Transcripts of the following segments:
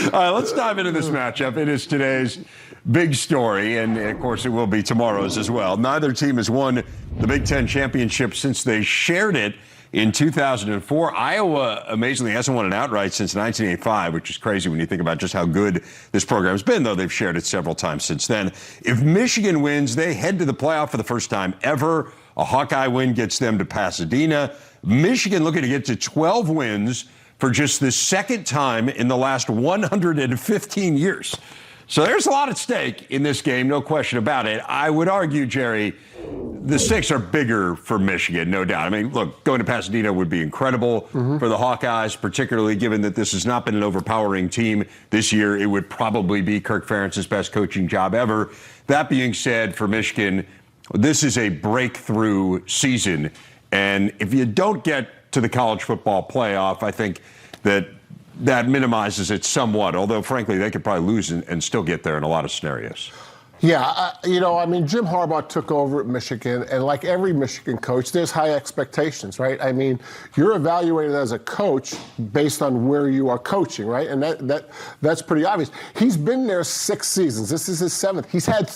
All right, let's dive into this matchup. It is today's big story, and of course it will be tomorrow's as well. Neither team has won the Big Ten championship since they shared it in 2004. Iowa amazingly hasn't won it outright since 1985, which is crazy when you think about just how good this program's been, though they've shared it several times since then. If Michigan wins, they head to the playoff for the first time ever. A Hawkeye win gets them to Pasadena. Michigan looking to get to 12 wins for just the second time in the last 115 years. So there's a lot at stake in this game, no question about it. I would argue, Gerry, the stakes are bigger for Michigan, no doubt. I mean, look, going to Pasadena would be incredible for the Hawkeyes, particularly given that this has not been an overpowering team this year. It would probably be Kirk Ferentz's best coaching job ever. That being said, for Michigan, this is a breakthrough season. And if you don't get to the college football playoff, I think that minimizes it somewhat, although, frankly, they could probably lose and still get there in a lot of scenarios. Yeah, Jim Harbaugh took over at Michigan, and like every Michigan coach, there's high expectations, right? I mean, you're evaluated as a coach based on where you are coaching, right? And that's pretty obvious. He's been there 6 seasons. This is his 7th. He's had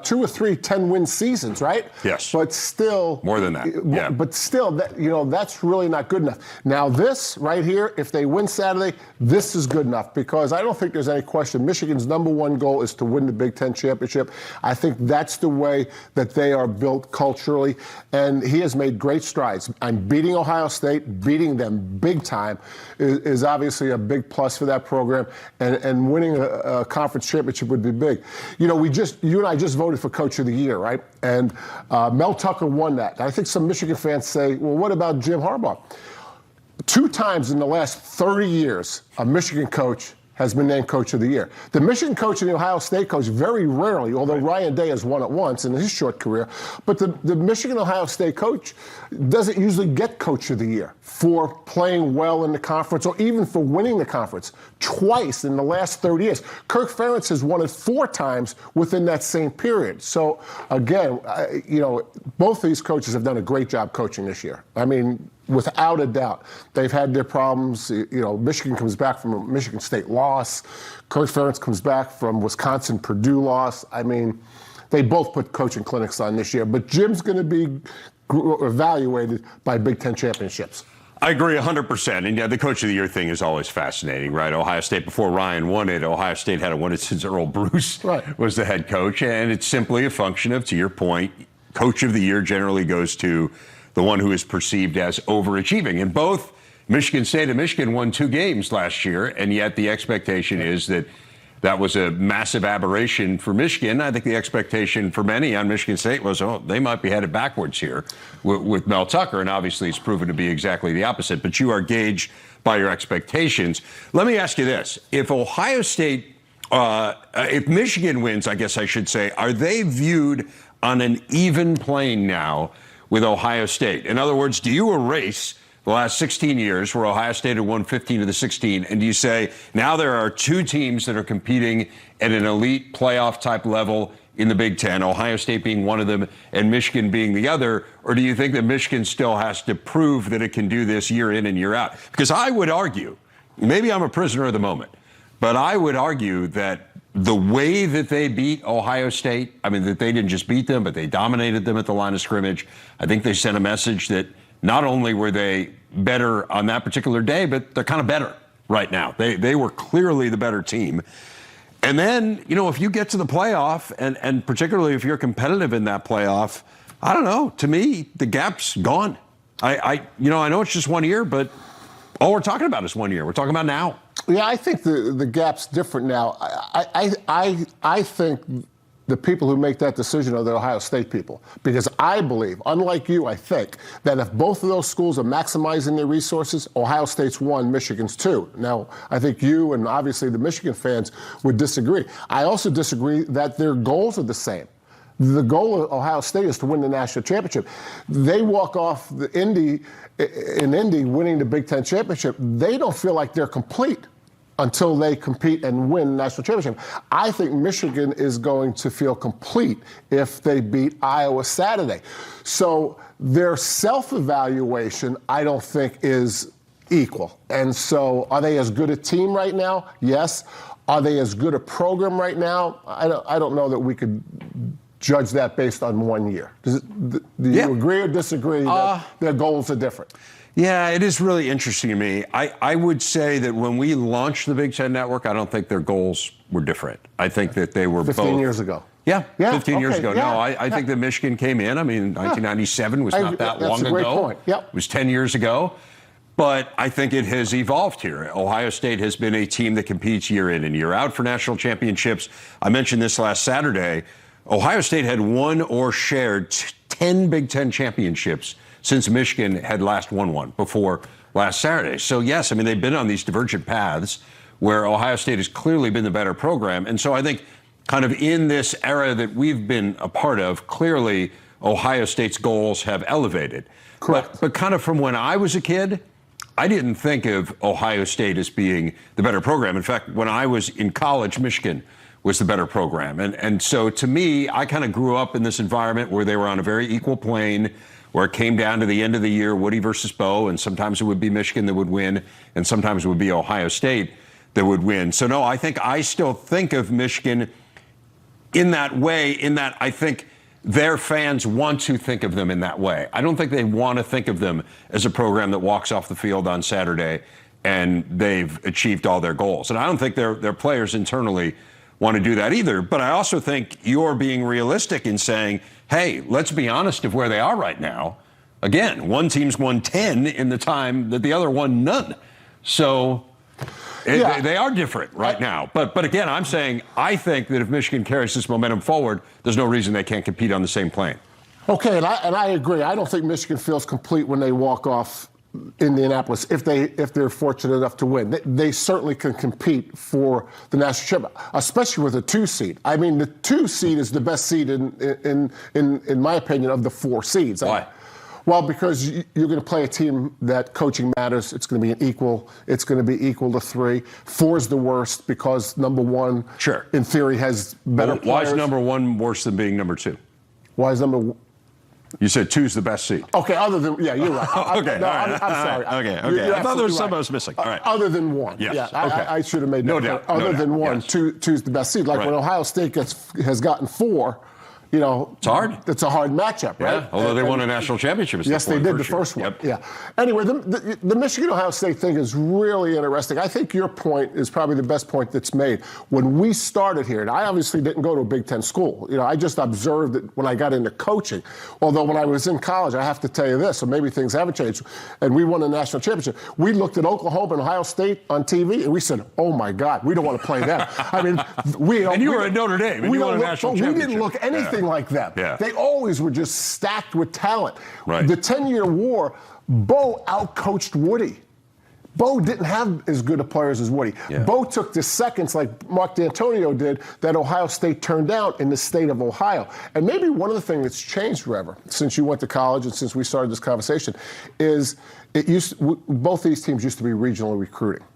2 or 3 10-win seasons, right? Yes. But still, more than that. Yeah. But still, that's really not good enough. Now, this right here, if they win Saturday, this is good enough, because I don't think there's any question. Michigan's #1 goal is to win the Big Ten championship. I think that's the way that they are built culturally, and he has made great strides. And beating Ohio State, beating them big time, is obviously a big plus for that program, and winning a conference championship would be big. You and I just voted for Coach of the Year, right? And Mel Tucker won that. I think some Michigan fans say, well, what about Jim Harbaugh? 2 times in the last 30 years, a Michigan coach has been named Coach of the Year. The Michigan coach and the Ohio State coach very rarely, although Ryan Day has won it once in his short career, but the Michigan-Ohio State coach doesn't usually get Coach of the Year for playing well in the conference or even for winning the conference. Twice in the last 30 years. Kirk Ferentz has won it 4 times within that same period. So, again, both these coaches have done a great job coaching this year. I mean, without a doubt. They've had their problems. Michigan comes back from a Michigan State loss. Kirk Ferentz comes back from Wisconsin-Purdue loss. I mean, they both put coaching clinics on this year. But Jim's going to be evaluated by Big Ten championships. I agree 100%. And, yeah, the Coach of the Year thing is always fascinating, right? Ohio State, before Ryan won it, Ohio State hadn't won it since Earl Bruce was the head coach. And it's simply a function of, to your point, Coach of the Year generally goes to the one who is perceived as overachieving. And both Michigan State and Michigan won 2 games last year, and yet the expectation is that was a massive aberration for Michigan. I think the expectation for many on Michigan State was, they might be headed backwards here with Mel Tucker, and obviously it's proven to be exactly the opposite. But you are gauged by your expectations. Let me ask you this. If Ohio State, if Michigan wins, I guess I should say, are they viewed on an even plane now with Ohio State? In other words, do you erase the last 16 years where Ohio State had won 15 of the 16, and do you say now there are 2 teams that are competing at an elite playoff type level in the Big Ten, Ohio State being one of them and Michigan being the other, or do you think that Michigan still has to prove that it can do this year in and year out? Because I would argue, maybe I'm a prisoner of the moment, but I would argue that the way that they beat Ohio State, I mean, that they didn't just beat them, but they dominated them at the line of scrimmage. I think they sent a message that not only were they better on that particular day, but they're kind of better right now. They were clearly the better team. And then, if you get to the playoff, and particularly if you're competitive in that playoff, I don't know. To me, the gap's gone. I know it's just 1 year, but all we're talking about is 1 year. We're talking about now. Yeah, I think the gap's different now. I think the people who make that decision are the Ohio State people, because I believe, unlike you, I think that if both of those schools are maximizing their resources, Ohio State's 1, Michigan's 2. Now, I think you and obviously the Michigan fans would disagree. I also disagree that their goals are the same. The goal of Ohio State is to win the national championship. They walk off in Indy winning the Big Ten championship. They don't feel like they're complete until they compete and win the national championship. I think Michigan is going to feel complete if they beat Iowa Saturday. So their self-evaluation, I don't think, is equal. And so are they as good a team right now? Yes. Are they as good a program right now? I don't know that we could judge that based on 1 year. Do you agree or disagree that their goals are different? Yeah, it is really interesting to me. I would say that when we launched the Big Ten Network, I don't think their goals were different. I think that they were 15 years ago. Yeah, 15 years ago. Yeah. No, I think that Michigan came in. I mean, 1997 was not that long ago. That's a great point. Yep. It was 10 years ago. But I think it has evolved here. Ohio State has been a team that competes year in and year out for national championships. I mentioned this last Saturday. Ohio State had won or shared 10 Big Ten championships since Michigan had last won one before last Saturday. So, yes, I mean, they've been on these divergent paths where Ohio State has clearly been the better program. And so I think kind of in this era that we've been a part of, clearly Ohio State's goals have elevated. Correct. But kind of from when I was a kid, I didn't think of Ohio State as being the better program. In fact, when I was in college, Michigan was the better program. And so to me, I kind of grew up in this environment where they were on a very equal plane, where it came down to the end of the year, Woody versus Bo, and sometimes it would be Michigan that would win, and sometimes it would be Ohio State that would win. So no, I think I still think of Michigan in that way, in that I think their fans want to think of them in that way. I don't think they want to think of them as a program that walks off the field on Saturday and they've achieved all their goals. And I don't think their players internally want to do that either. But I also think you're being realistic in saying, hey, let's be honest of where they are right now. Again, one team's won 10 in the time that the other won none. So they are different right now. But again, I'm saying I think that if Michigan carries this momentum forward, there's no reason they can't compete on the same plane. Okay, and I agree. I don't think Michigan feels complete when they walk off Indianapolis if they're fortunate enough to win. They certainly can compete for the national championship, especially with a 2 seed. I mean, the 2 seed is the best seed in my opinion of the 4 seeds. Why? Well, because you're going to play a team that coaching matters. It's going to be an equal. It's going to be equal to 3. 4 is the worst because number 1, sure, in theory, has better players. Why is number 1 worse than being number 2? Why is number? You said 2's the best seed. Okay, other than you're right. Okay, no, I'm sorry. Okay. I thought there was something I was missing. All right. Other than 1. Yes. Yeah, okay. I should have made that. No doubt. Other than 1, yes. 2's the best seed. Like when Ohio State has gotten 4. You know, it's hard. It's a hard matchup, right? Yeah. Although they won a national championship. Yes, they did the first one. Yep. Yeah. Anyway, the Michigan-Ohio State thing is really interesting. I think your point is probably the best point that's made. When we started here, and I obviously didn't go to a Big Ten school. You know, I just observed it when I got into coaching. Although when I was in college, I have to tell you this, so maybe things haven't changed. And we won a national championship. We looked at Oklahoma and Ohio State on TV, and we said, "Oh my God, we don't want to play them." I mean, you were at Notre Dame. And you won a national championship. We didn't look anything like them. Yeah. They always were just stacked with talent. Right. The 10-year war, Bo outcoached Woody. Bo didn't have as good of players as Woody. Yeah. Bo took the seconds like Mark D'Antonio did that Ohio State turned down in the state of Ohio. And maybe one of the things that's changed, Rever, since you went to college and since we started this conversation, is both these teams used to be regionally recruiting.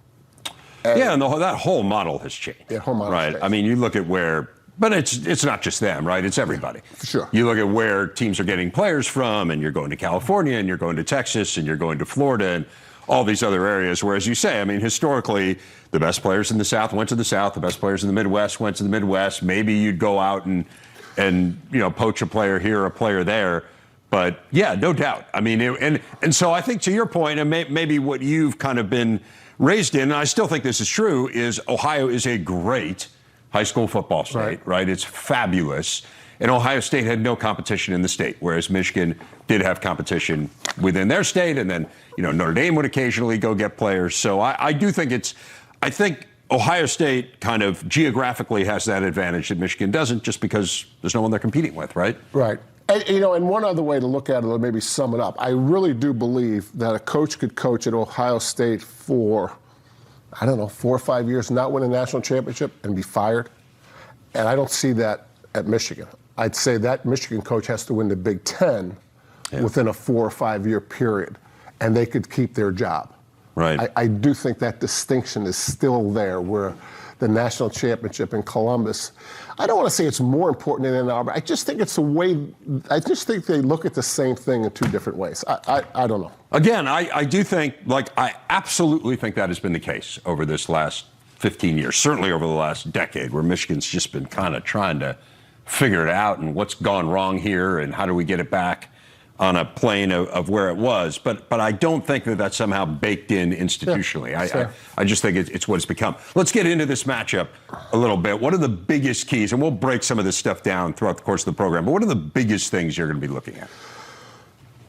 And that whole model has changed. Yeah, whole model right. has changed. I mean, you look at where. But it's not just them, right? It's everybody. For sure. You look at where teams are getting players from, and you're going to California, and you're going to Texas, and you're going to Florida, and all these other areas. Where, as you say, I mean, historically, the best players in the South went to the South. The best players in the Midwest went to the Midwest. Maybe you'd go out and poach a player here, a player there. But yeah, no doubt. I mean, and so I think to your point, and maybe what you've kind of been raised in, and I still think this is true, is Ohio is a great high school football state, right? It's fabulous. And Ohio State had no competition in the state, whereas Michigan did have competition within their state. And then, Notre Dame would occasionally go get players. So I do think I think Ohio State kind of geographically has that advantage that Michigan doesn't, just because there's no one they're competing with, right? Right. And one other way to look at it, or maybe sum it up, I really do believe that a coach could coach at Ohio State for 4 or 5 years, not win a national championship and be fired. And I don't see that at Michigan. I'd say that Michigan coach has to win the Big Ten within a 4 or 5 year period, and they could keep their job. Right. I do think that distinction is still there, where the national championship in Columbus. I don't want to say it's more important than Ann Arbor. I just think it's a way. I just think they look at the same thing in two different ways. I don't know. Again, I do think, I absolutely think that has been the case over this last 15 years, certainly over the last decade, where Michigan's just been kind of trying to figure it out and what's gone wrong here and how do we get it back on a plane of where it was. But I don't think that that's somehow baked in institutionally. Yeah, I just think it's what it's become. Let's get into this matchup a little bit. What are the biggest keys? And we'll break some of this stuff down throughout the course of the program. But what are the biggest things you're going to be looking at?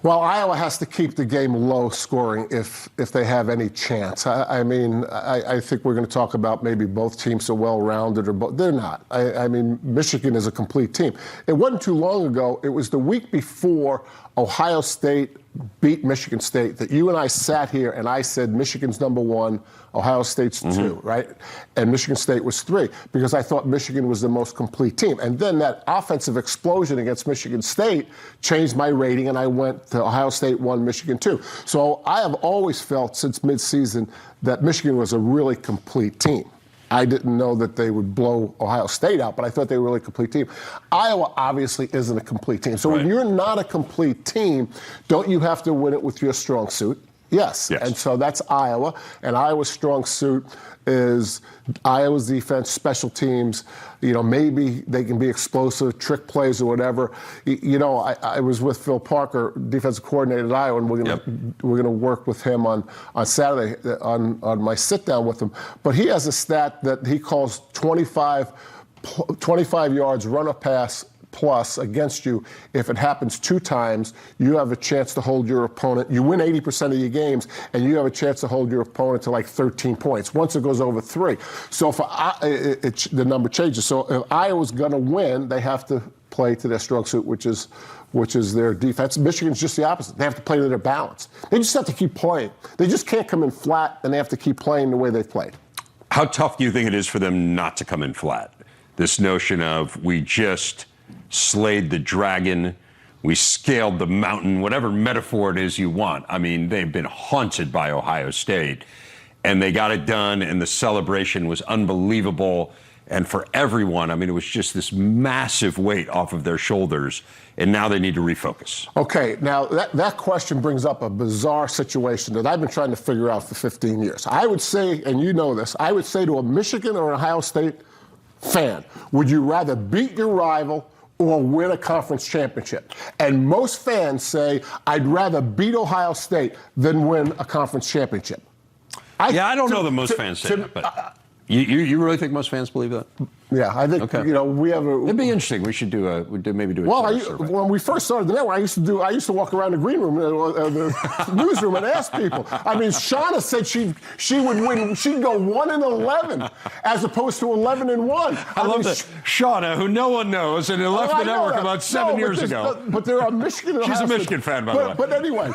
Well, Iowa has to keep the game low scoring if they have any chance. I think we're going to talk about maybe both teams are well-rounded, or they're not. I mean, Michigan is a complete team. It wasn't too long ago. It was the week before Ohio State beat Michigan State that you and I sat here and I said Michigan's number 1, Ohio State's 2, right? And Michigan State was 3 because I thought Michigan was the most complete team. And then that offensive explosion against Michigan State changed my rating, and I went to Ohio State 1, Michigan 2. So I have always felt since midseason that Michigan was a really complete team. I didn't know that they would blow Ohio State out, but I thought they were a really complete team. Iowa obviously isn't a complete team. So when you're not a complete team, don't you have to win it with your strong suit? Yes. And so that's Iowa. And Iowa's strong suit is Iowa's defense, special teams. Maybe they can be explosive, trick plays or whatever. I was with Phil Parker, defensive coordinator at Iowa, and we're gonna work with him on Saturday on my sit down with him. But he has a stat that he calls 25 yards run or pass plus against you. If it happens 2 times, you have a chance to hold your opponent. You win 80% of your games, and you have a chance to hold your opponent to like 13 points. Once it goes over 3. So the number changes. So if Iowa's going to win, they have to play to their strong suit, which is their defense. Michigan's just the opposite. They have to play to their balance. They just have to keep playing. They just can't come in flat, and they have to keep playing the way they've played. How tough do you think it is for them not to come in flat? This notion of we just slayed the dragon, we scaled the mountain, whatever metaphor it is you want. I mean, they've been haunted by Ohio State, and they got it done, and the celebration was unbelievable. And for everyone, I mean, it was just this massive weight off of their shoulders, and now they need to refocus. Okay, now that question brings up a bizarre situation that I've been trying to figure out for 15 years. I would say, and you know this, I would say to a Michigan or an Ohio State fan, would you rather beat your rival or win a conference championship? And most fans say, I'd rather beat Ohio State than win a conference championship. I don't know that most fans say that, but you really think most fans believe that? Yeah, I think, we have a... It'd be interesting. We should maybe do a survey. When we first started the network, I used to walk around the green room, the newsroom, and ask people. I mean, Shauna said she would win. She'd go 1-11 as opposed to 11-1. I love that. Shauna, who no one knows, and left the network about 7 years ago. But there are Michigan. She's a Michigan fan, by the way. But anyway,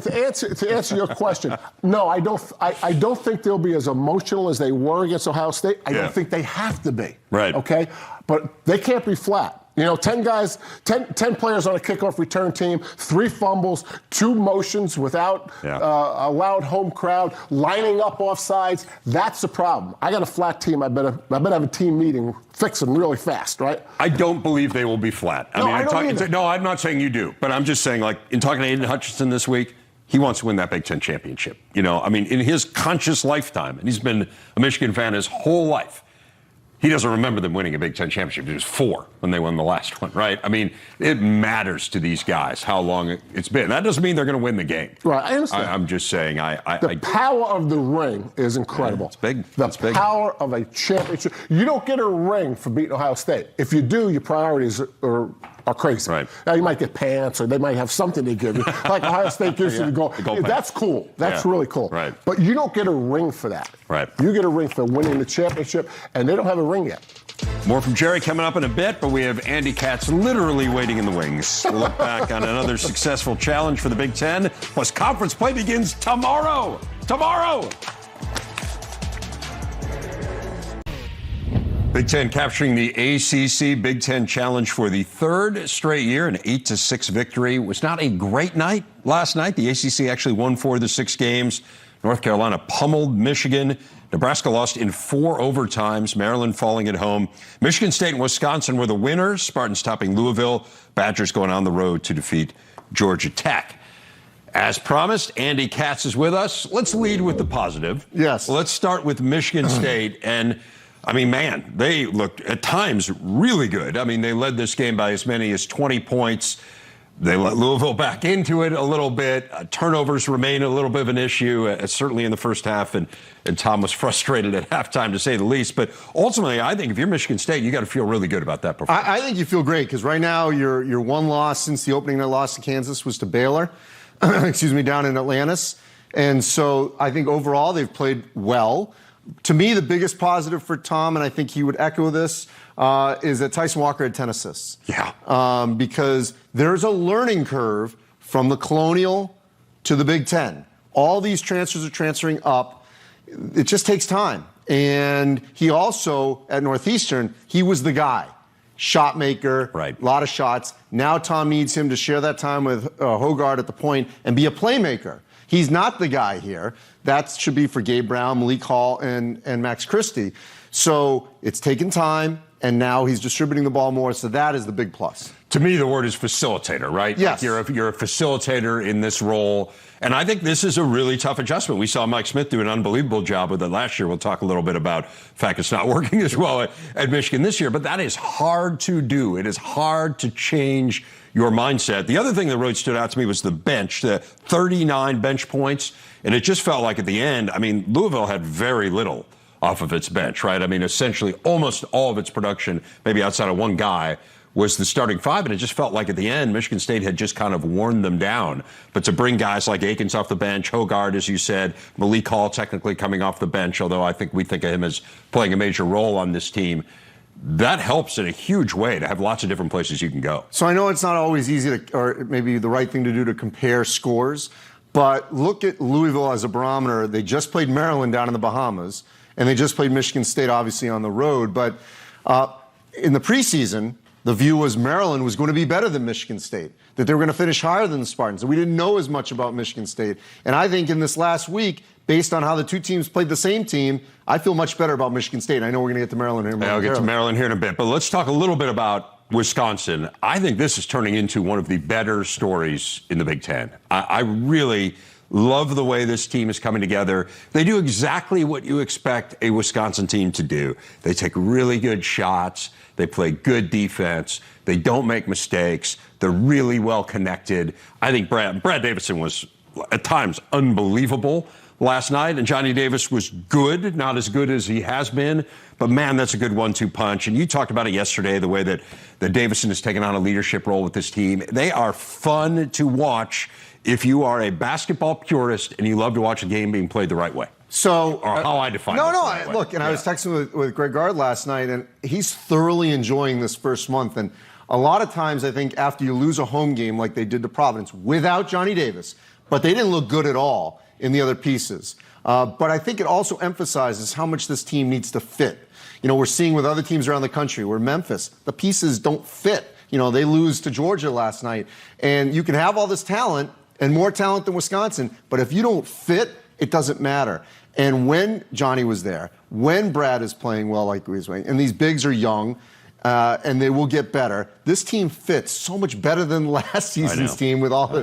to answer your question, no, I don't think they'll be as emotional as they were against Ohio State. I don't think they have to be. Right. Okay? But they can't be flat. 10 guys, 10 players on a kickoff return team, 3 fumbles, 2 motions without a loud home crowd, lining up off sides. That's the problem. I got a flat team. I better have a team meeting, fix them really fast, right? I don't believe they will be flat. No, I'm not saying you do, but I'm just saying, in talking to Aiden Hutchinson this week, he wants to win that Big Ten championship. In his conscious lifetime, and he's been a Michigan fan his whole life, he doesn't remember them winning a Big Ten championship. It was 4 when they won the last one, right? I mean, it matters to these guys how long it's been. That doesn't mean they're going to win the game. Right, I understand. I'm just saying, the power of the ring is incredible. It's big. The power of a championship. You don't get a ring for beating Ohio State. If you do, your priorities are crazy. Right. Now, you might get pants, or they might have something to give you. Like Ohio State gives you the gold. That's cool. That's really cool. Right. But you don't get a ring for that. Right. You get a ring for winning the championship, and they don't have a ring yet. More from Gerry coming up in a bit, but we have Andy Katz literally waiting in the wings. We'll look back on another successful challenge for the Big Ten. Plus, conference play begins tomorrow. Big Ten capturing the ACC Big Ten Challenge for the 3rd straight year, an 8-6 victory. It was not a great night last night. The ACC actually won 4 of the 6 games. North Carolina pummeled Michigan. Nebraska lost in 4 overtimes, Maryland falling at home. Michigan State and Wisconsin were the winners, Spartans topping Louisville, Badgers going on the road to defeat Georgia Tech. As promised, Andy Katz is with us. Let's lead with the positive. Yes. Let's start with Michigan State. And, I mean, man, they looked at times really good. I mean, they led this game by as many as 20 points. They let Louisville back into it a little bit. Turnovers remain a little bit of an issue, certainly in the first half. And Tom was frustrated at halftime, to say the least. But ultimately, I think if you're Michigan State, you got to feel really good about that performance. I think you feel great because right now your one loss since the opening night loss to Kansas was to Baylor, down in Atlantis. And so I think overall they've played well. To me, the biggest positive for Tom, and I think he would echo this, is that Tyson Walker had 10 assists. Yeah. Because there's a learning curve from the Colonial to the Big Ten. All these transfers are transferring up. It just takes time. And he also, at Northeastern, he was the guy. Shot maker, right. A lot of shots. Now Tom needs him to share that time with Hogard at the point and be a playmaker. He's not the guy here. That should be for Gabe Brown, Malik Hall, and Max Christie. So it's taken time, and now he's distributing the ball more, so that is the big plus. To me, the word is facilitator, right? Yes. Like you're a facilitator in this role. And I think this is a really tough adjustment. We saw Mike Smith do an unbelievable job with it last year. We'll talk a little bit about the fact it's not working as well at Michigan this year. But that is hard to do. It is hard to change your mindset. The other thing that really stood out to me was the bench, the 39 bench points. And it just felt like at the end, I mean, Louisville had very little off of its bench, right? I mean, essentially almost all of its production, maybe outside of one guy, was the starting 5, and it just felt like at the end, Michigan State had just kind of worn them down. But to bring guys like Akins off the bench, Hogard, as you said, Malik Hall technically coming off the bench, although I think we think of him as playing a major role on this team, that helps in a huge way to have lots of different places you can go. So I know it's not always easy to, or maybe the right thing to do to compare scores, but look at Louisville as a barometer. They just played Maryland down in the Bahamas, and they just played Michigan State, obviously, on the road. But in the preseason, the view was Maryland was going to be better than Michigan State, that they were going to finish higher than the Spartans. We didn't know as much about Michigan State. And I think in this last week, based on how the two teams played the same team, I feel much better about Michigan State. I know we're going to get to Maryland here. I'll get to Maryland here in a bit. But let's talk a little bit about Wisconsin. I think this is turning into one of the better stories in the Big Ten. I really love the way this team is coming together. They do exactly what you expect a Wisconsin team to do. They take really good shots. They play good defense. They don't make mistakes. They're really well connected. I think Brad Davison was at times unbelievable last night, and Johnny Davis was good, not as good as he has been, but man, that's a good 1-2 punch. And you talked about it yesterday, the way that Davison has taken on a leadership role with this team. They are fun to watch if you are a basketball purist and you love to watch a game being played the right way. So, or how I define it. Look, and I was texting with Greg Gard last night, and he's thoroughly enjoying this first month. And a lot of times, I think after you lose a home game like they did to Providence without Johnny Davis, but they didn't look good at all in the other pieces. But I think it also emphasizes how much this team needs to fit. You know, we're seeing with other teams around the country, where Memphis, the pieces don't fit. You know, they lose to Georgia last night. And you can have all this talent and more talent than Wisconsin, but if you don't fit, it doesn't matter. And when Johnny was there, when Brad is playing well like he was playing, and these bigs are young, and they will get better, this team fits so much better than last season's team with all the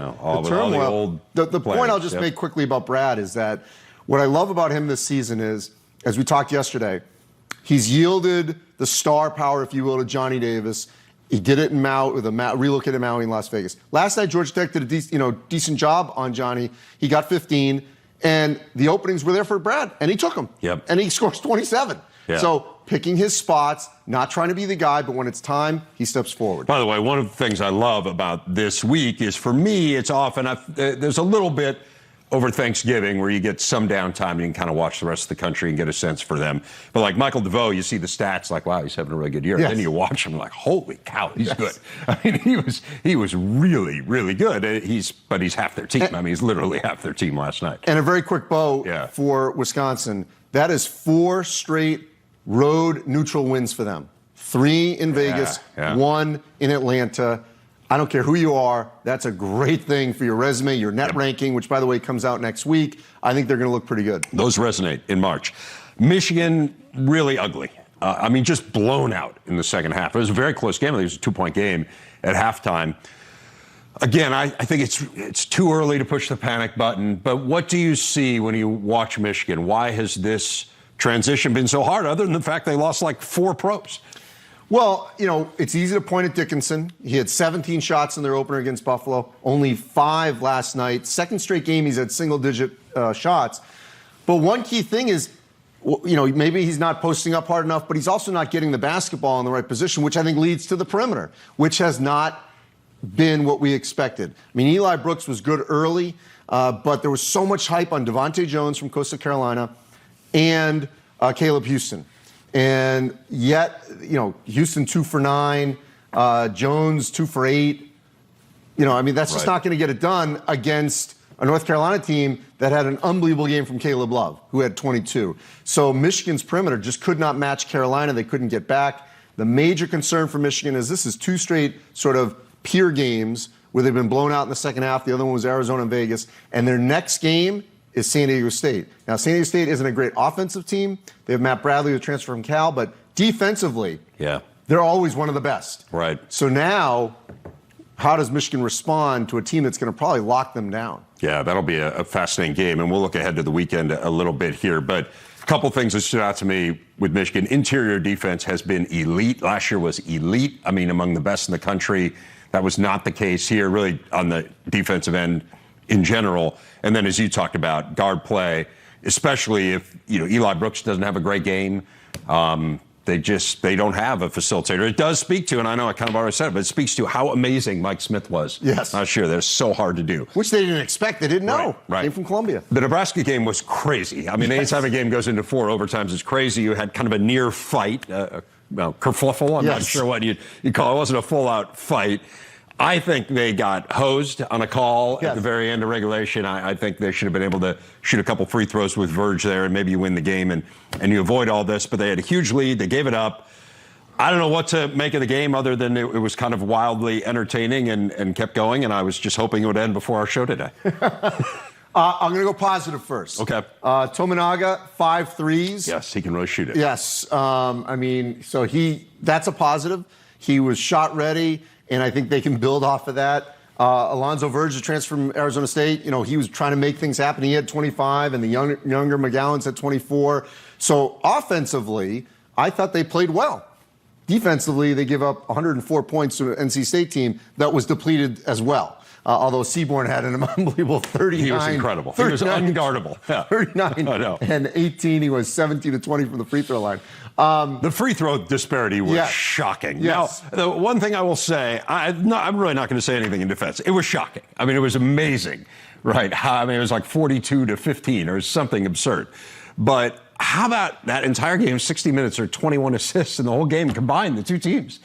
turmoil. The point I'll just make quickly about Brad is that what I love about him this season is, as we talked yesterday, he's yielded the star power, if you will, to Johnny Davis. He did it in Maui with a relocated Maui in Las Vegas. Last night, Georgia Tech did a decent job on Johnny. He got 15, and the openings were there for Brad, and he took them. Yep. And he scores 27. Yeah. So picking his spots, not trying to be the guy, but when it's time, he steps forward. By the way, one of the things I love about this week is, for me, it's often there's a little bit over Thanksgiving where you get some downtime and you can kind of watch the rest of the country and get a sense for them. But like Michael DeVoe, you see the stats like, wow, he's having a really good year. Yes. Then you watch him like, holy cow, he's good. I mean, he was really, really good. But he's half their team. I mean, he's literally half their team last night. And a very quick bow for Wisconsin. That is 4 straight road neutral wins for them. 3 in Vegas, 1 in Atlanta. I don't care who you are. That's a great thing for your resume, your net ranking, which, by the way, comes out next week. I think they're going to look pretty good. Those resonate in March. Michigan, really ugly. I mean, just blown out in the second half. It was a very close game. I think it was a 2-point game at halftime. Again, I think it's too early to push the panic button, but what do you see when you watch Michigan? Why has this transition been so hard, other than the fact they lost like 4 pros? Well, it's easy to point at Dickinson. He had 17 shots in their opener against Buffalo, only 5 last night. Second straight game he's had single-digit shots. But one key thing is, maybe he's not posting up hard enough, but he's also not getting the basketball in the right position, which I think leads to the perimeter, which has not been what we expected. I mean, Eli Brooks was good early, but there was so much hype on Devontae Jones from Coastal Carolina and Caleb Houston. And yet, Houston 2 for 9, Jones 2 for 8. That's just not going to get it done against a North Carolina team that had an unbelievable game from Caleb Love, who had 22. So Michigan's perimeter just could not match Carolina. They couldn't get back. The major concern for Michigan is this is 2 straight sort of peer games where they've been blown out in the second half. The other one was Arizona and Vegas. And their next game is San Diego State. Now, San Diego State isn't a great offensive team. They have Matt Bradley, who transferred from Cal, but defensively, they're always one of the best. Right. So now, how does Michigan respond to a team that's going to probably lock them down? Yeah, that'll be a fascinating game, and we'll look ahead to the weekend a little bit here. But a couple things that stood out to me with Michigan. Interior defense has been elite. Last year was elite. I mean, among the best in the country. That was not the case here, really, on the defensive end in general. And then, as you talked about, guard play, especially if Eli Brooks doesn't have a great game. They don't have a facilitator. It does speak to, and I know I kind of already said it, but it speaks to how amazing Mike Smith was. Yes. Last year. That's so hard to do. Which they didn't expect. They didn't know. Right. Came from Columbia. The Nebraska game was crazy. I mean, anytime a game goes into 4 overtimes, it's crazy. You had kind of a near fight, kerfluffle. I'm not sure what you'd call it. It wasn't a full-out fight. I think they got hosed on a call at the very end of regulation. I think they should have been able to shoot a couple free throws with Verge there, and maybe you win the game and you avoid all this. But they had a huge lead. They gave it up. I don't know what to make of the game other than it was kind of wildly entertaining and kept going, and I was just hoping it would end before our show today. I'm going to go positive first. Okay. Tominaga, 5 threes. Yes, he can really shoot it. Yes. That's a positive. He was shot ready. And I think they can build off of that. Alonzo Verge, the transfer from Arizona State, he was trying to make things happen. He had 25, and the younger McGowan's had 24. So offensively, I thought they played well. Defensively, they give up 104 points to an NC State team that was depleted as well. Although Seaborn had an unbelievable 39. He was incredible. He was unguardable. Yeah. 39 I know. And 18. He was 17 to 20 from the free throw line. The free throw disparity was shocking. Yes. Now, the one thing I will say, I'm really not going to say anything in defense. It was shocking. I mean, it was amazing, right? I mean, it was like 42 to 15 or something absurd. But how about that entire game, 60 minutes or 21 assists in the whole game combined, the two teams?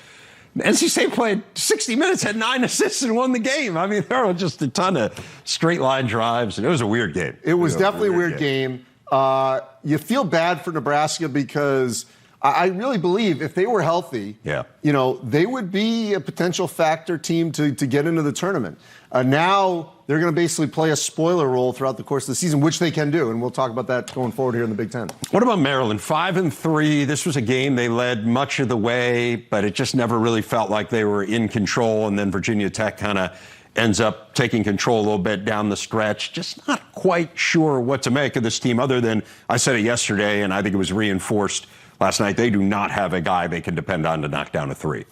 NC State played 60 minutes, had 9 assists, and won the game. I mean, there were just a ton of straight line drives, and it was a weird game. It was definitely a weird game. You feel bad for Nebraska because I really believe if they were healthy, they would be a potential factor team to get into the tournament. Now they're going to basically play a spoiler role throughout the course of the season, which they can do, and we'll talk about that going forward here in the Big Ten. What about Maryland? 5-3. This was a game they led much of the way, but it just never really felt like they were in control, and then Virginia Tech kind of ends up taking control a little bit down the stretch. Just not quite sure what to make of this team other than, I said it yesterday, and I think it was reinforced last night, they do not have a guy they can depend on to knock down a 3.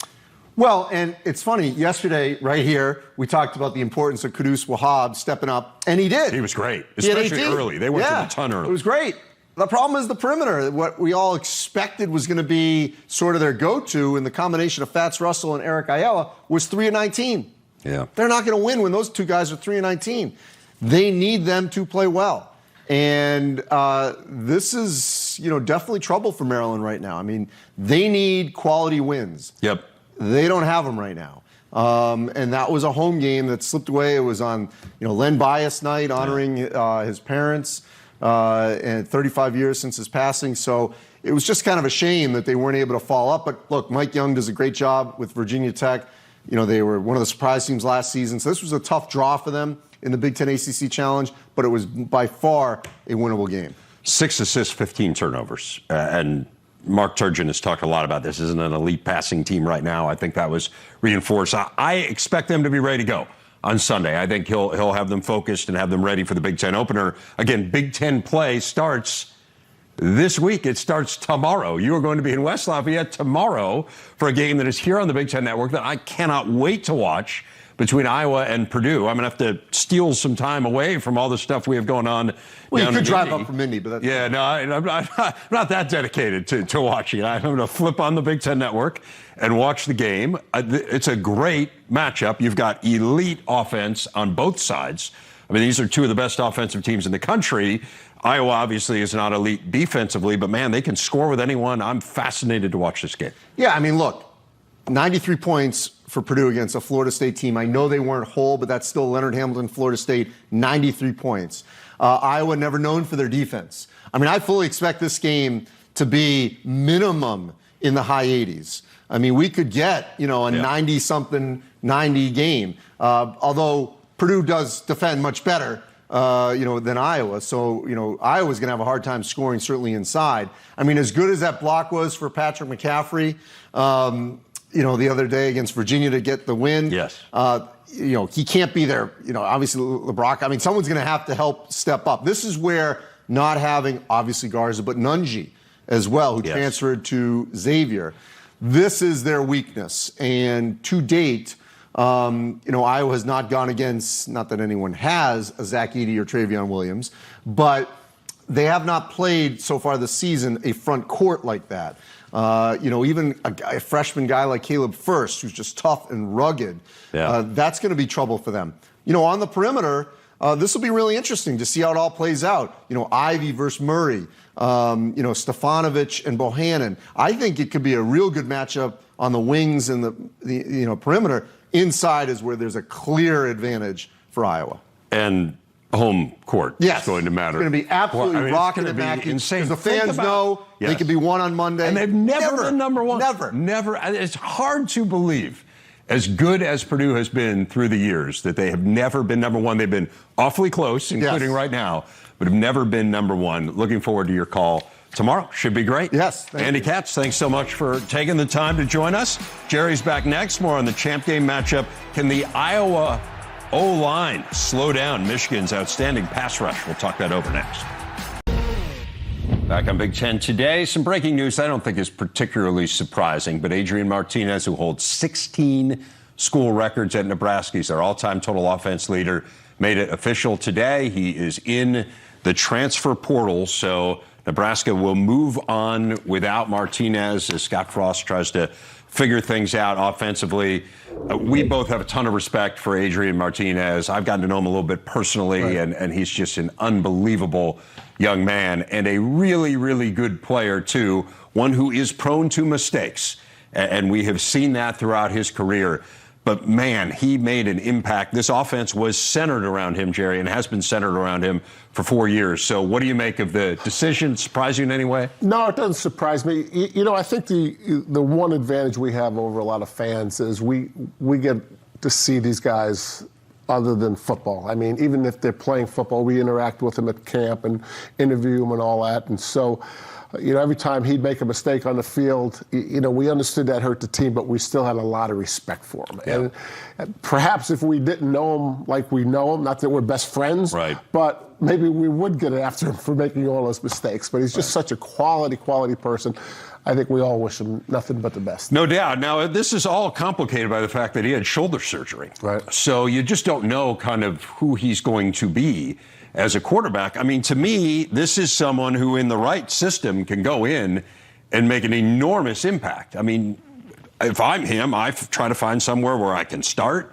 Well, and it's funny, yesterday, right here, we talked about the importance of Kudus Wahab stepping up, and he did. He was great, especially early. They went to the ton early. It was great. The problem is the perimeter. What we all expected was going to be sort of their go-to in the combination of Fats Russell and Eric Ayala was 3 of 19. Yeah. They're not going to win when those two guys are 3 of 19. They need them to play well. And this is, definitely trouble for Maryland right now. I mean, they need quality wins. Yep. They don't have them right now. And that was a home game that slipped away. It was on, Len Bias night, honoring his parents, and 35 years since his passing. So it was just kind of a shame that they weren't able to follow up. But look, Mike Young does a great job with Virginia Tech. They were one of the surprise teams last season. So this was a tough draw for them in the Big Ten ACC Challenge, but it was by far a winnable game. 6 assists, 15 turnovers. And Mark Turgeon has talked a lot about this. Isn't an elite passing team right now. I think that was reinforced. I expect them to be ready to go on Sunday. I think he'll have them focused and have them ready for the Big Ten opener. Again, Big Ten play starts this week. It starts tomorrow. You are going to be in West Lafayette tomorrow for a game that is here on the Big Ten Network that I cannot wait to watch between Iowa and Purdue. I'm going to have to steal some time away from all the stuff we have going on. Well, you could drive Indy. up from Indy, but that's... Yeah, no, I'm not that dedicated to watching it. I'm going to flip on the Big Ten Network and watch the game. It's a great matchup. You've got elite offense on both sides. I mean, these are two of the best offensive teams in the country. Iowa obviously is not elite defensively, but man, they can score with anyone. I'm fascinated to watch this game. Yeah, I mean, look, 93 points for Purdue against a Florida State team. I know they weren't whole, but that's still Leonard Hamilton, Florida State, 93 points. Iowa never known for their defense. I mean, I fully expect this game to be minimum in the high 80s. I mean, we could get, a 90-something, 90 game. Although Purdue does defend much better, than Iowa. So, Iowa's going to have a hard time scoring, certainly inside. I mean, as good as that block was for Patrick McCaffrey, the other day against Virginia to get the win. Yes. He can't be there. Obviously, LeBron. I mean, someone's going to have to help step up. This is where not having, obviously, Garza, but Nunji as well, who transferred to Xavier. This is their weakness. And to date, Iowa has not gone against, not that anyone has, a Zach Edey or Travion Williams, but they have not played so far this season a front court like that. Even a freshman guy like Caleb Furst, who's just tough and rugged, that's going to be trouble for them. On the perimeter, this will be really interesting to see how it all plays out. Ivy versus Murray, Stefanovic and Bohannon. I think it could be a real good matchup on the wings and the perimeter. Inside is where there's a clear advantage for Iowa. And home court is going to matter. It's going to be absolutely rocking and macking. Insane. Because the fans know they could be won on Monday. And they've never been number one. Never. It's hard to believe, as good as Purdue has been through the years, that they have never been number one. They've been awfully close, including right now, but have never been number one. Looking forward to your call tomorrow. Should be great. Yes. Andy Katz, thanks so much for taking the time to join us. Gerry's back next. More on the champ game matchup. Can the Iowa O-line slow down Michigan's outstanding pass rush? We'll talk that over next. Back on Big Ten today, some breaking news I don't think is particularly surprising, but Adrian Martinez, who holds 16 school records at Nebraska, he's their all-time total offense leader, made it official today. He is in the transfer portal, so Nebraska will move on without Martinez as Scott Frost tries to figure things out offensively. We both have a ton of respect for Adrian Martinez. I've gotten to know him a little bit personally, and he's just an unbelievable young man and a really, really good player, too, one who is prone to mistakes. And we have seen that throughout his career. But, man, he made an impact. This offense was centered around him, Gerry, and has been centered around him for 4 years. So what do you make of the decision? Surprise you in any way? No, it doesn't surprise me. I think the one advantage we have over a lot of fans is we get to see these guys other than football. I mean, even if they're playing football, we interact with them at camp and interview them and all that. And so, every time he'd make a mistake on the field, we understood that hurt the team, but we still had a lot of respect for him. Yeah. And perhaps if we didn't know him like we know him, not that we're best friends, but maybe we would get after him for making all those mistakes. But he's just such a quality person. I think we all wish him nothing but the best. No doubt. Now, this is all complicated by the fact that he had shoulder surgery. Right. So you just don't know kind of who he's going to be as a quarterback. I mean, to me, this is someone who in the right system can go in and make an enormous impact. I mean, if I'm him, I try to find somewhere where I can start,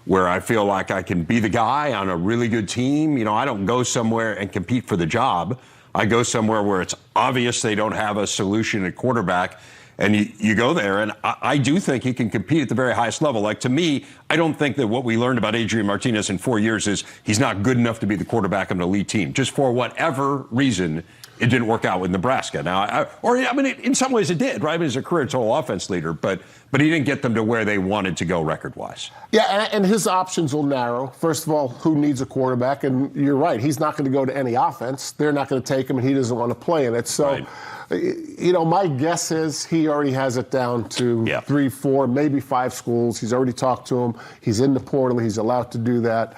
where I feel like I can be the guy on a really good team. I don't go somewhere and compete for the job. I go somewhere where it's obvious they don't have a solution at quarterback, and you go there, and I do think he can compete at the very highest level. Like, to me, I don't think that what we learned about Adrian Martinez in 4 years is he's not good enough to be the quarterback of an elite team. Just for whatever reason, it didn't work out with Nebraska. Now, in some ways it did, right? I mean, he's a career total offense leader, but he didn't get them to where they wanted to go record-wise. Yeah, and his options will narrow. First of all, who needs a quarterback? And you're right, he's not going to go to any offense. They're not going to take him, and he doesn't want to play in it. So, right. My guess is he already has it down to 3, 4, maybe 5 schools. He's already talked to them. He's in the portal. He's allowed to do that.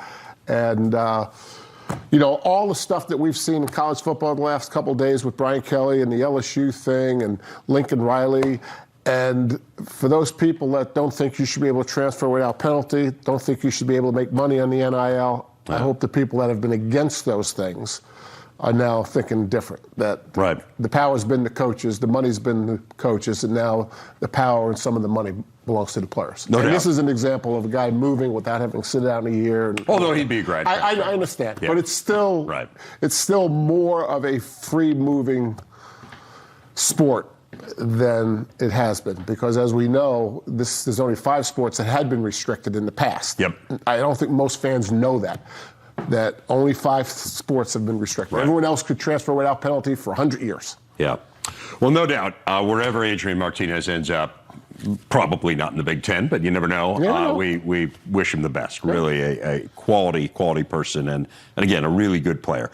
And, all the stuff that we've seen in college football the last couple of days with Brian Kelly and the LSU thing and Lincoln Riley. And for those people that don't think you should be able to transfer without penalty, don't think you should be able to make money on the NIL, I hope the people that have been against those things are now thinking different. That the power's been the coaches, the money's been the coaches, and now the power and some of the money belongs to the players. No doubt. This is an example of a guy moving without having to sit down a year. Although he'd be a great. I understand, but it's still more of a free-moving sport than it has been, because as we know, there's only 5 sports that had been restricted in the past. Yep. I don't think most fans know that only 5 sports have been restricted. Right. Everyone else could transfer without penalty for 100 years. Yeah. Well, no doubt, wherever Adrian Martinez ends up, probably not in the Big Ten, but you never know. We wish him the best. Really a quality person, and again, a really good player.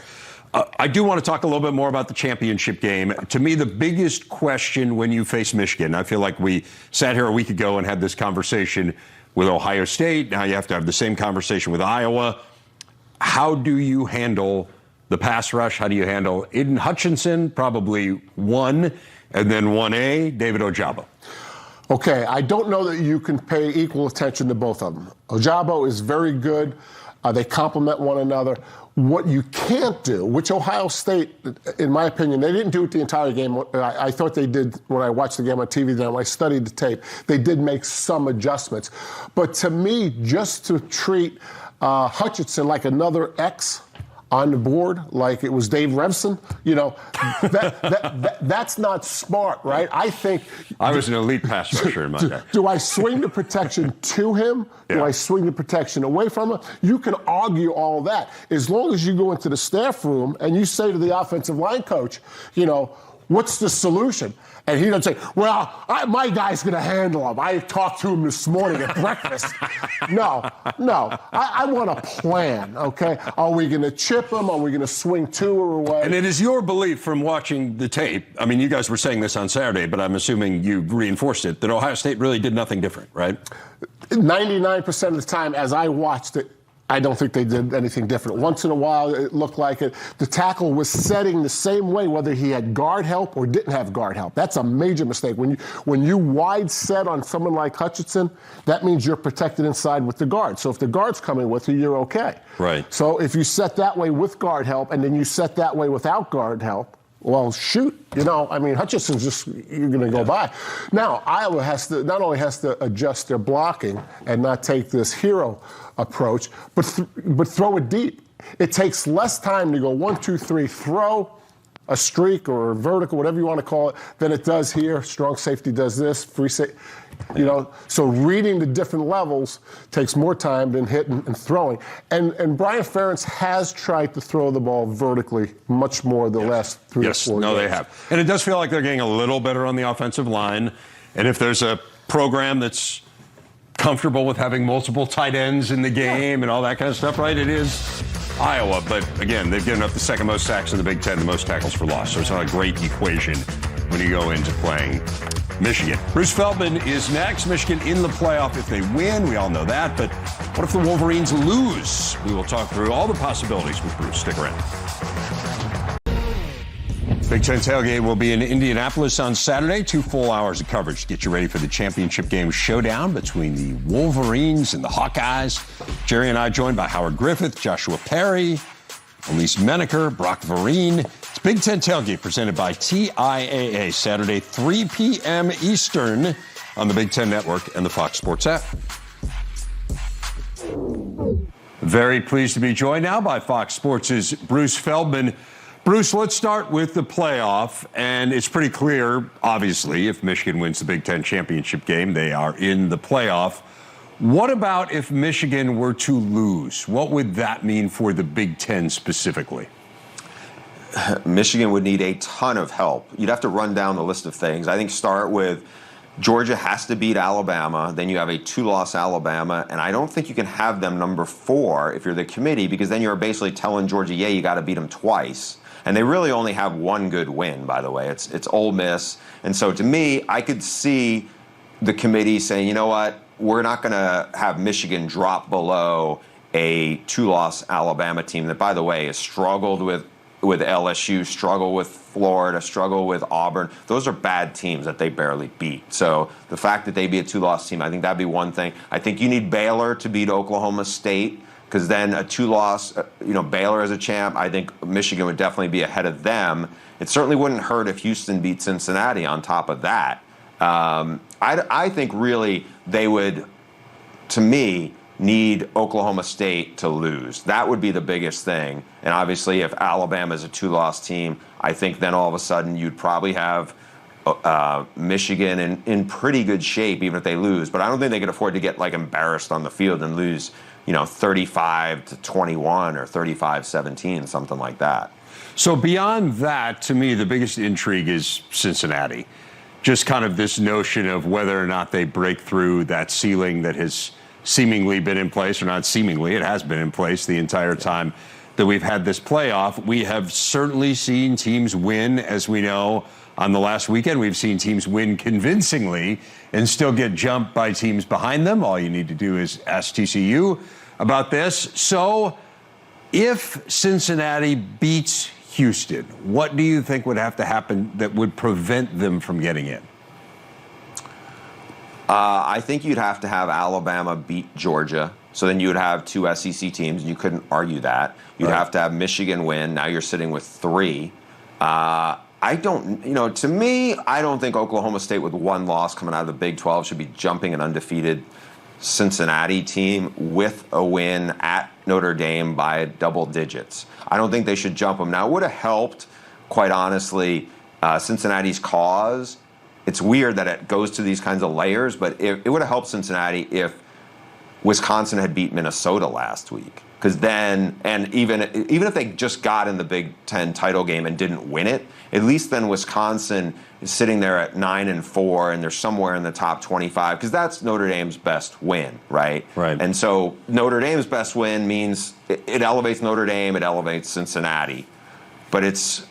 I do want to talk a little bit more about the championship game. To me, the biggest question when you face Michigan, I feel like we sat here a week ago and had this conversation with Ohio State. Now you have to have the same conversation with Iowa. How do you handle the pass rush? How do you handle Aiden Hutchinson, probably 1, and then 1A, David Ojabo? Okay, I don't know that you can pay equal attention to both of them. Ojabo is very good. They complement one another. What you can't do, which Ohio State, in my opinion, they didn't do it the entire game. I thought they did when I watched the game on TV. Then when I studied the tape, they did make some adjustments. But to me, just to treat Hutchinson like another X on the board, like it was Dave Revsine, that's not smart, right? I think I was an elite pass rusher in my day. Do I swing the protection to him? Do I swing the protection away from him? You can argue all that. As long as you go into the staff room and you say to the offensive line coach, what's the solution? And he doesn't say, well, my guy's going to handle him. I talked to him this morning at breakfast. No. I want a plan, okay? Are we going to chip him? Are we going to swing to or away? And it is your belief from watching the tape, I mean, you guys were saying this on Saturday, but I'm assuming you reinforced it, that Ohio State really did nothing different, right? 99% of the time, as I watched it, I don't think they did anything different. Once in a while, it looked like it. The tackle was setting the same way, whether he had guard help or didn't have guard help. That's a major mistake. When you wide set on someone like Hutchinson, that means you're protected inside with the guard. So if the guard's coming with you, you're okay. Right. So if you set that way with guard help and then you set that way without guard help, well, shoot, Hutchinson's just, you're going to go by. Now, Iowa not only has to adjust their blocking and not take this hero approach, but throw it deep. It takes less time to go 1, 2, 3, throw a streak or a vertical, whatever you want to call it, than it does here. Strong safety does this, free safety. So reading the different levels takes more time than hitting and throwing. And Brian Ferentz has tried to throw the ball vertically much more the last 3 or 4 years. They have. And it does feel like they're getting a little better on the offensive line. And if there's a program that's comfortable with having multiple tight ends in the game and all that kind of stuff, right, it is Iowa. But again, they've given up the second most sacks in the Big Ten, the most tackles for loss. So it's not a great equation when you go into playing Michigan. Bruce Feldman is next. Michigan in the playoff if they win. We all know that. But what if the Wolverines lose? We will talk through all the possibilities with Bruce. Stick around. Big Ten Tailgate will be in Indianapolis on Saturday. 2 full hours of coverage to get you ready for the championship game showdown between the Wolverines and the Hawkeyes. Gerry and I joined by Howard Griffith, Joshua Perry, Elise Menaker, Brock Vereen. It's Big Ten Tailgate presented by TIAA, Saturday, 3 p.m. Eastern on the Big Ten Network and the Fox Sports app. Very pleased to be joined now by Fox Sports' Bruce Feldman. Bruce, let's start with the playoff, and it's pretty clear, obviously, if Michigan wins the Big Ten championship game, they are in the playoff. What about if Michigan were to lose? What would that mean for the Big Ten specifically? Michigan would need a ton of help. You'd have to run down the list of things. I think start with Georgia has to beat Alabama. Then you have a 2-loss Alabama, and I don't think you can have them number 4 if you're the committee, because then you're basically telling Georgia, yeah, you got to beat them twice. And they really only have one good win, by the way. It's Ole Miss. And so to me, I could see the committee saying, you know what, we're not going to have Michigan drop below a 2-loss Alabama team that, by the way, has struggled with LSU, struggled with Florida, struggled with Auburn. Those are bad teams that they barely beat. So the fact that they be a 2-loss team, I think that'd be one thing. I think you need Baylor to beat Oklahoma State, because then a 2-loss, Baylor as a champ, I think Michigan would definitely be ahead of them. It certainly wouldn't hurt if Houston beat Cincinnati on top of that. I think really they would, to me, need Oklahoma State to lose. That would be the biggest thing. And obviously, if Alabama is a 2-loss team, I think then all of a sudden you'd probably have Michigan in pretty good shape, even if they lose. But I don't think they could afford to get embarrassed on the field and lose, 35-21 or 35-17, something like that. So beyond that, to me, the biggest intrigue is Cincinnati. Just kind of this notion of whether or not they break through that ceiling that has seemingly been in place, or not seemingly, it has been in place the entire time that we've had this playoff. We have certainly seen teams win, as we know, on the last weekend. We've seen teams win convincingly and still get jumped by teams behind them. All you need to do is ask TCU about this. So if Cincinnati beats Houston, what do you think would have to happen that would prevent them from getting in? I think you'd have to have Alabama beat Georgia. So then you would have 2 SEC teams. You couldn't argue that. You'd have to have Michigan win. Now you're sitting with 3. To me, I don't think Oklahoma State with 1 loss coming out of the Big 12 should be jumping an undefeated Cincinnati team with a win at Notre Dame by double digits. I don't think they should jump them. Now, it would have helped, quite honestly, Cincinnati's cause. It's weird that it goes to these kinds of layers, but it would have helped Cincinnati if Wisconsin had beat Minnesota last week. Because then, and even if they just got in the Big Ten title game and didn't win it, at least then Wisconsin is sitting there at 9-4, and they're somewhere in the top 25, because that's Notre Dame's best win, right? Right. And so Notre Dame's best win means it elevates Notre Dame, it elevates Cincinnati. But it's,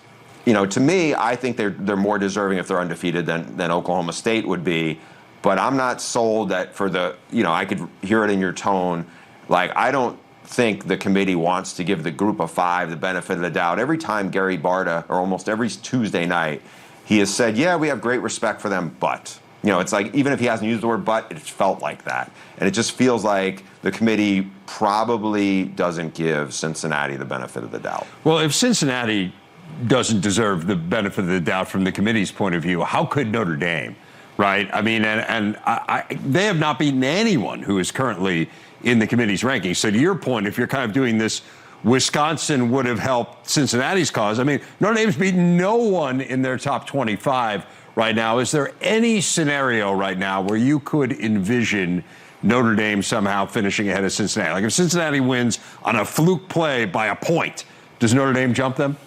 to me, I think they're more deserving if they're undefeated than Oklahoma State would be. But I'm not sold that for the, I could hear it in your tone, I don't think the committee wants to give the group of 5 the benefit of the doubt. Every time Gerry Barta, or almost every Tuesday night, he has said, yeah, we have great respect for them, but. It's even if he hasn't used the word but, it felt like that. And it just feels like the committee probably doesn't give Cincinnati the benefit of the doubt. Well, if Cincinnati doesn't deserve the benefit of the doubt from the committee's point of view, how could Notre Dame, right? I mean, they have not beaten anyone who is currently in the committee's rankings. So to your point, if you're kind of doing this, Wisconsin would have helped Cincinnati's cause. I mean, Notre Dame's beaten no one in their top 25 right now. Is there any scenario right now where you could envision Notre Dame somehow finishing ahead of Cincinnati? If Cincinnati wins on a fluke play by a point, does Notre Dame jump them?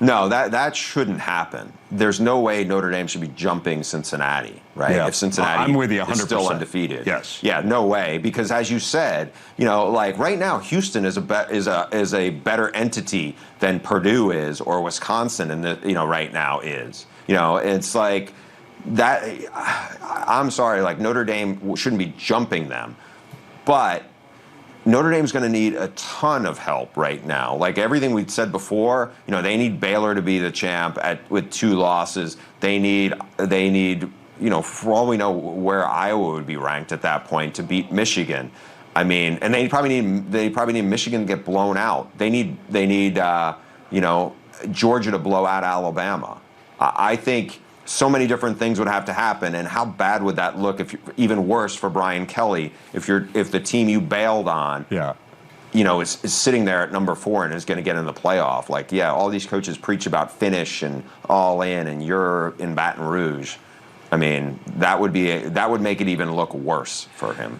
No, that shouldn't happen. There's no way Notre Dame should be jumping Cincinnati, right? Yeah. If Cincinnati I'm with you 100%. is still undefeated. Yes. Yeah, no way. Because as you said, right now Houston is a better entity than Purdue is, or Wisconsin, and right now is. It's like that. I'm sorry, Notre Dame shouldn't be jumping them, but Notre Dame's going to need a ton of help right now. Everything we'd said before, they need Baylor to be the champ with 2 losses. They need, for all we know, where Iowa would be ranked at that point to beat Michigan. I mean, and they probably need Michigan to get blown out. They need Georgia to blow out Alabama. I think so many different things would have to happen, and how bad would that look? Even worse for Brian Kelly, if the team you bailed on, is sitting there at number 4 and is going to get in the playoff. All these coaches preach about finish and all in, and you're in Baton Rouge. I mean, that would make it even look worse for him.